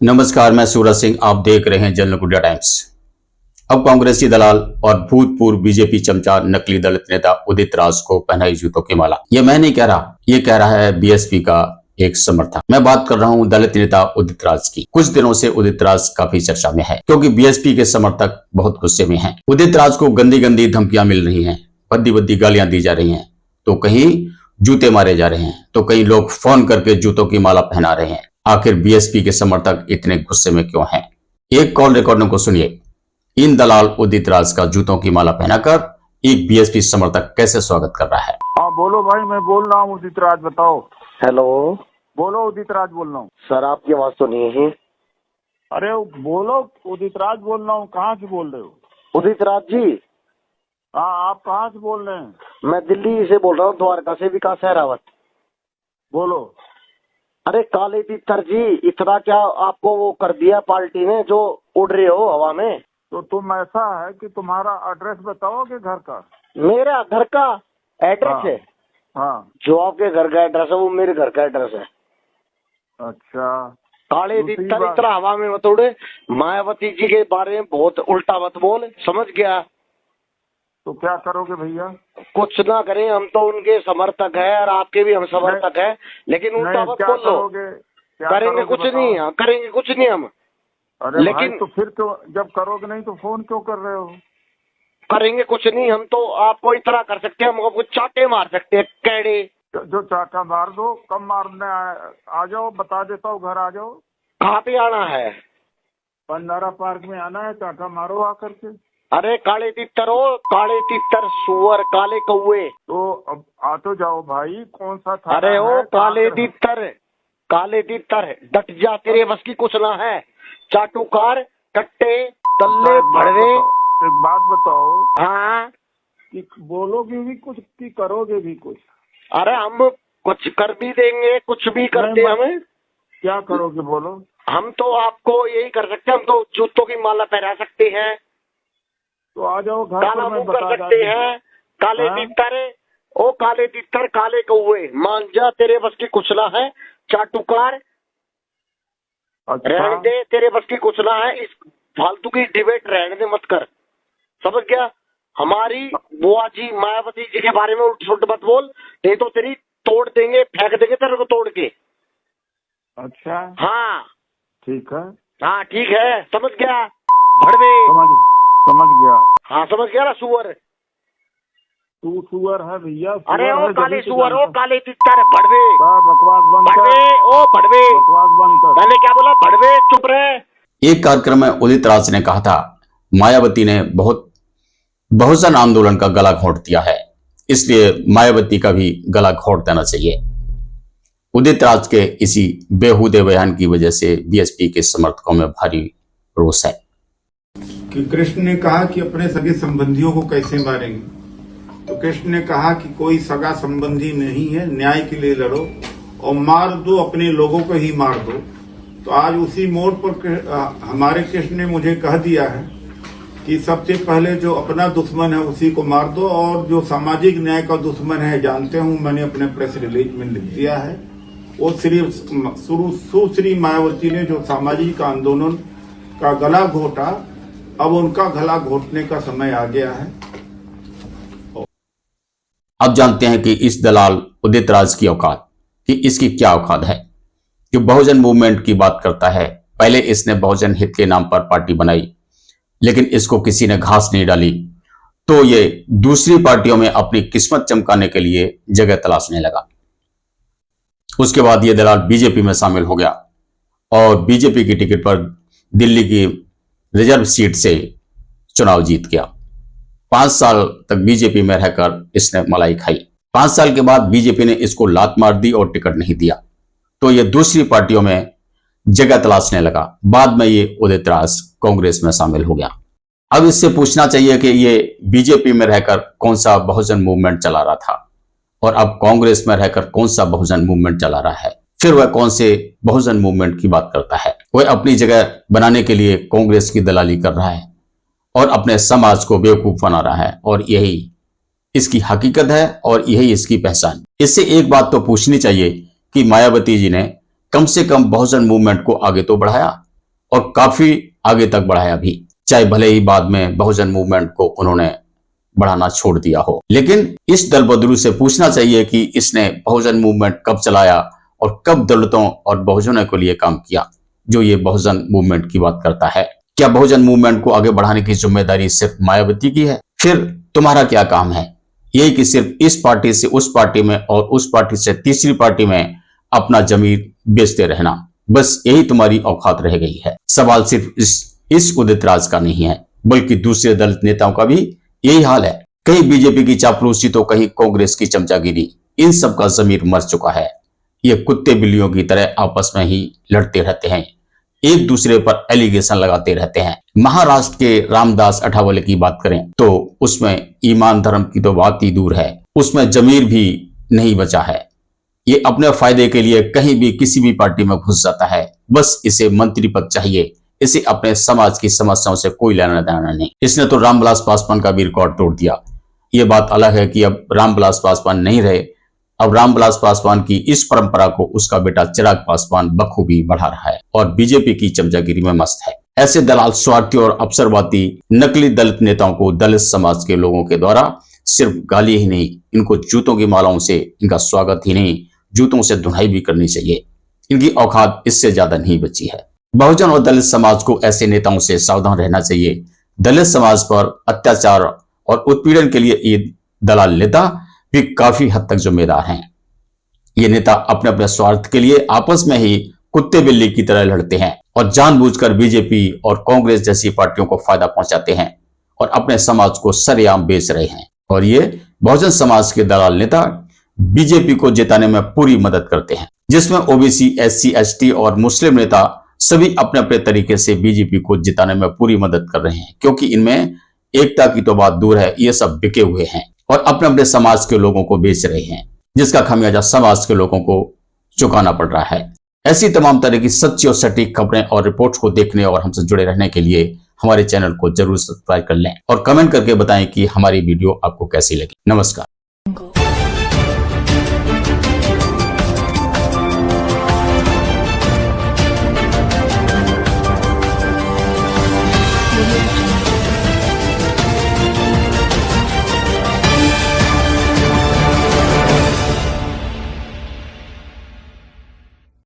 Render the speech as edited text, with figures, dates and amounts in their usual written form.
नमस्कार, मैं सूरज सिंह। आप देख रहे हैं जनरल इंडिया टाइम्स। अब कांग्रेसी दलाल और भूतपूर्व बीजेपी चमचा नकली दलित नेता उदित राज को पहनाई जूतों की माला। ये मैं नहीं कह रहा, ये कह रहा है बीएसपी का एक समर्थक। मैं बात कर रहा हूं दलित नेता उदित राज की। कुछ दिनों से उदित राज काफी चर्चा में है क्योंकि बीएसपी के समर्थक बहुत गुस्से में हैं। उदित राज को गंदी गंदी धमकियां मिल रही हैं, भद्दी भद्दी गालियां दी जा रही हैं, तो कहीं जूते मारे जा रहे हैं, तो कई लोग फोन करके जूतों की माला पहना रहे हैं। आखिर बीएसपी के समर्थक इतने गुस्से में क्यों हैं? एक कॉल रिकॉर्डिंग को सुनिए। इन दलाल उदित राज का जूतों की माला पहनाकर एक बीएसपी समर्थक कैसे स्वागत कर रहा है। हाँ बोलो भाई, मैं बोल रहा हूँ उदित राज, बताओ। हेलो, बोलो उदित राज बोल रहा हूँ। सर आपकी आवाज तो नहीं है। अरे बोलो, उदित राज बोल रहा हूँ। कहाँ से बोल रहे हो? उदित राज जी। हाँ, आप कहाँ से बोल रहे हैं? मैं दिल्ली से बोल रहा हूँ, द्वारका से, विकास सहरावत। बोलो। अरे काले तितर जी, इतना क्या आपको वो कर दिया पार्टी ने जो उड़ रहे हो हवा में? तो तुम ऐसा है कि तुम्हारा एड्रेस बताओगे घर का? मेरा घर का एड्रेस हाँ। है? हाँ। जो आपके घर का एड्रेस है वो मेरे घर का एड्रेस है। अच्छा। काले दूसरी तितर बात- इतना हवा में मत उड़े। मायावती जी के बारे में बहुत उल्टा मत बोल, समझ गया? तो क्या करोगे भैया? कुछ ना करें, हम तो उनके समर्थक है और आपके भी हम समर्थक है, लेकिन उल्टा नहीं, मत क्या बोलो। करोगे? क्या करेंगे करोगे कुछ बताओ? नहीं, करेंगे कुछ नहीं हम। अरे लेकिन भाई, तो फिर क्यों, जब करोगे नहीं तो फोन क्यों कर रहे हो? करेंगे कुछ नहीं, हम तो आपको इतना कर सकते हैं, हम आपको चाटे मार सकते हैं, कैडे। जो चाका मार दो, कम मारने आ जाओ, बता देता हूँ, घर आ जाओ। कहाँ पे आना है? बंडारा पार्क में आना है, चाका मारो आकर के। अरे काले तितर हो, काले तितर सुअर, काले कौए। तो अब आ तो जाओ भाई, कौन सा थाना अरे है? ओ काले कहाँ पे- तितर, काले तितर, डट जा, तेरे बस की कुछ ना है। चाटुकार, कट्टे, तल्ले, भड़वे। एक बात बताओ हाँ, कि बोलोगे भी कुछ कि करोगे भी कुछ? अरे हम कुछ कर भी देंगे, कुछ भी करते नहीं, हमें। क्या करोगे बोलो? हम तो आपको यही कर सकते हैं, हम तो जूतों की माला पहना सकते हैं, तो आ जाओ घर काला पर, मैं मुंह बता कर सकते दूंगा। हैं। काले हाँ? तितर, ओ काले तितर, काले कौए, मान जा, तेरे बस की कुछ ना है। चाटुकार, रहने अच्छा। दे, तेरे बस की कुछ ना है। इस फालतू की डिबेट रहने दे, मत कर, समझ गया? हमारी बुआ जी मायावती जी के बारे में उल्ट सुल्ट मत बोल, नहीं तो तेरी तोड़ देंगे, फेंक देंगे तेरे को तोड़ के। अच्छा, हाँ ठीक है, हाँ, ठीक है, समझ गया? भड़वे। समझ गया। हाँ समझ गया ना, सुअर। तू सुअर है भैया? अरे सुअर ओ है, काले जभी तो सुअर, ओ जानता- काले तितर, भड़वे। बकवास बंद कर। भड़वे, ओ भड़वे। बकवास बंद कर। मैंने क्या बोला? भड़वे, चुप रहे। एक कार्यक्रम में उदित राज ने कहा था, मायावती ने बहुजन आंदोलन का गला घोंट दिया है, इसलिए मायावती का भी गला घोंट देना चाहिए। उदित राज के इसी बेहुदे बयान की वजह से बीएसपी के समर्थकों में भारी रोष है। कि कृष्ण ने कहा कि अपने सगे संबंधियों को कैसे मारेंगे, तो कृष्ण ने कहा कि कोई सगा संबंधी नहीं है, न्याय के लिए लड़ो और मार दो, अपने लोगों को ही मार दो। तो आज उसी मोड़ पर हमारे कृष्ण ने मुझे कह दिया है कि सबसे पहले जो अपना दुश्मन है उसी को मार दो, और जो सामाजिक न्याय का दुश्मन है, जानते हूं, मैंने अपने प्रेस रिलीज में लिख दिया है, वो सुश्री मायावती ने जो सामाजिक आंदोलन का गला घोटा, अब उनका गला घोटने का समय आ गया है। अब जानते हैं कि इस दलाल उदित राज की औकात, कि इसकी क्या औकात है, जो बहुजन मूवमेंट की बात करता है। पहले इसने बहुजन हित के नाम पर पार्टी बनाई, लेकिन इसको किसी ने घास नहीं डाली, तो ये दूसरी पार्टियों में अपनी किस्मत चमकाने के लिए जगह तलाशने लगा। उसके बाद ये दलाल बीजेपी में शामिल हो गया और बीजेपी की टिकट पर दिल्ली की रिजर्व सीट से चुनाव जीत गया। 5 साल तक बीजेपी में रहकर इसने मलाई खाई। 5 साल के बाद बीजेपी ने इसको लात मार दी और टिकट नहीं दिया, तो ये दूसरी पार्टियों में जगह तलाशने लगा। बाद में ये उदित राज कांग्रेस में शामिल हो गया। अब इससे पूछना चाहिए कि ये बीजेपी में रहकर कौन सा बहुजन मूवमेंट चला रहा था और अब कांग्रेस में रहकर कौन सा बहुजन मूवमेंट चला रहा है। फिर वह कौन से बहुजन मूवमेंट की बात करता है। वह अपनी जगह बनाने के लिए कांग्रेस की दलाली कर रहा है और अपने समाज को बेवकूफ बना रहा है, और यही इसकी हकीकत है और यही इसकी पहचान। इससे एक बात तो पूछनी चाहिए कि मायावती जी ने कम से कम बहुजन मूवमेंट को आगे तो बढ़ाया, और काफी आगे तक बढ़ाया भी, चाहे भले ही बाद में बहुजन मूवमेंट को उन्होंने बढ़ाना छोड़ दिया हो। लेकिन इस दल बदलू से पूछना चाहिए कि इसने बहुजन मूवमेंट कब चलाया और कब दलितों और बहुजनों के लिए काम किया, जो ये बहुजन मूवमेंट की बात करता है। क्या बहुजन मूवमेंट को आगे बढ़ाने की जिम्मेदारी सिर्फ मायावती की है? फिर तुम्हारा क्या काम है? यही कि सिर्फ इस पार्टी से उस पार्टी में और उस पार्टी से तीसरी पार्टी में अपना जमीर बेचते रहना, बस यही तुम्हारी औकात रह गई है। सवाल सिर्फ इस उदित राज का नहीं है, बल्कि दूसरे दलित नेताओं का भी यही हाल है। कहीं बीजेपी की चापलूसी तो कहीं कांग्रेस की चमचागिरी, इन सब का जमीर मर चुका है। ये कुत्ते बिल्लियों की तरह आपस में ही लड़ते रहते हैं, एक दूसरे पर एलिगेशन लगाते रहते हैं। महाराष्ट्र के रामदास अठावले की बात करें तो उसमें ईमान धर्म की तो बात ही दूर है, उसमें जमीर भी नहीं बचा है। ये अपने फायदे के लिए कहीं भी किसी भी पार्टी में घुस जाता है, बस इसे मंत्री पद चाहिए, इसे अपने समाज की समस्याओं से कोई लेना देना नहीं। इसने तो रामविलास पासवान का भी रिकॉर्ड तोड़ दिया। ये बात अलग है कि अब रामविलास पासवान नहीं रहे, अब रामविलास पासवान की इस परंपरा को उसका बेटा चिराग पासवान बखूबी बढ़ा रहा है और बीजेपी की चमचागिरी में मस्त है। ऐसे दलाल, स्वार्थी और अवसरवादी नकली दलित नेताओं को दलित समाज के लोगों के द्वारा सिर्फ गाली ही नहीं, इनको जूतों की मालाओं से इनका स्वागत ही नहीं, जूतों से धुनाई भी करनी चाहिए। इनकी औकात इससे ज्यादा नहीं बची है। बहुजन और दलित समाज को ऐसे नेताओं से सावधान रहना चाहिए। दलित समाज पर अत्याचार और उत्पीड़न के लिए ये दलाल नेता भी काफी हद तक जिम्मेदार हैं। ये नेता अपने अपने स्वार्थ के लिए आपस में ही कुत्ते बिल्ली की तरह लड़ते हैं और जानबूझकर बीजेपी और कांग्रेस जैसी पार्टियों को फायदा पहुंचाते हैं और अपने समाज को सरेआम बेच रहे हैं। और ये बहुजन समाज के दलाल नेता बीजेपी को जिताने में पूरी मदद करते हैं, जिसमें ओबीसी, एससी, एसटी और मुस्लिम नेता सभी अपने अपने तरीके से बीजेपी को जिताने में पूरी मदद कर रहे हैं, क्योंकि इनमें एकता की तो बात दूर है, ये सब बिके हुए हैं और अपने अपने समाज के लोगों को बेच रहे हैं, जिसका खमियाजा समाज के लोगों को चुकाना पड़ रहा है। ऐसी तमाम तरह की सच्ची और सटीक खबरें और रिपोर्ट्स को देखने और हमसे जुड़े रहने के लिए हमारे चैनल को जरूर सब्सक्राइब कर लें और कमेंट करके बताएं कि हमारी वीडियो आपको कैसी लगी। नमस्कार।